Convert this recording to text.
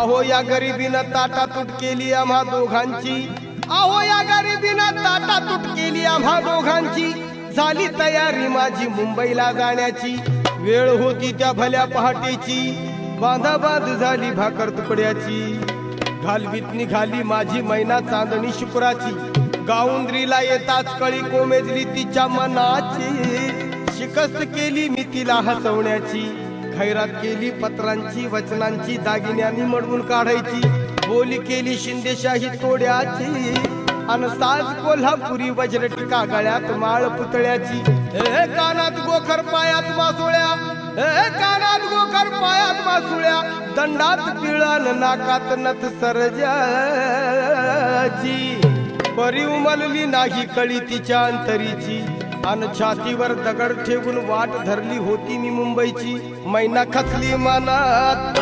अहो या गरिबीनं ताटातूट केली आम्हा दोघांची, अहो या गरिबीनं ताटातूट केली आम्हा दोघांची। झाली तयारी माझी मुंबईला जाण्याची, वेळ होती त्या भल्या पहाटेची, बांधाबांध झाली भाकर तुकड्याची। घालवीत निघाली माझी मैना चांदणी शुक्राची, गाऊंद्रीला येताच कळी कोमेजली तिच्या मनाची। शिकस्त केली मी तिला हसवण्याची, खैरात केली पत्रांची वचनांची, दागिन्यांनी मडवून काढायची। बोली केली शिंदेशाही तोड्याची, अन साज कोल्हापुरी वज्रटिका गळ्यात माळ पुतळ्याची। हे कानात गोखर पायात मासोळ्या, हे कानात गोखर पायात मासोळ्या, दंडात पिळण नाकात नथ सरजाची। परी उमलली नाही कळी तिच्या अंतरीची, अन छातीवर दगड ठेवून वाट धरली होती मी मुंबईची। मैना खचली मनात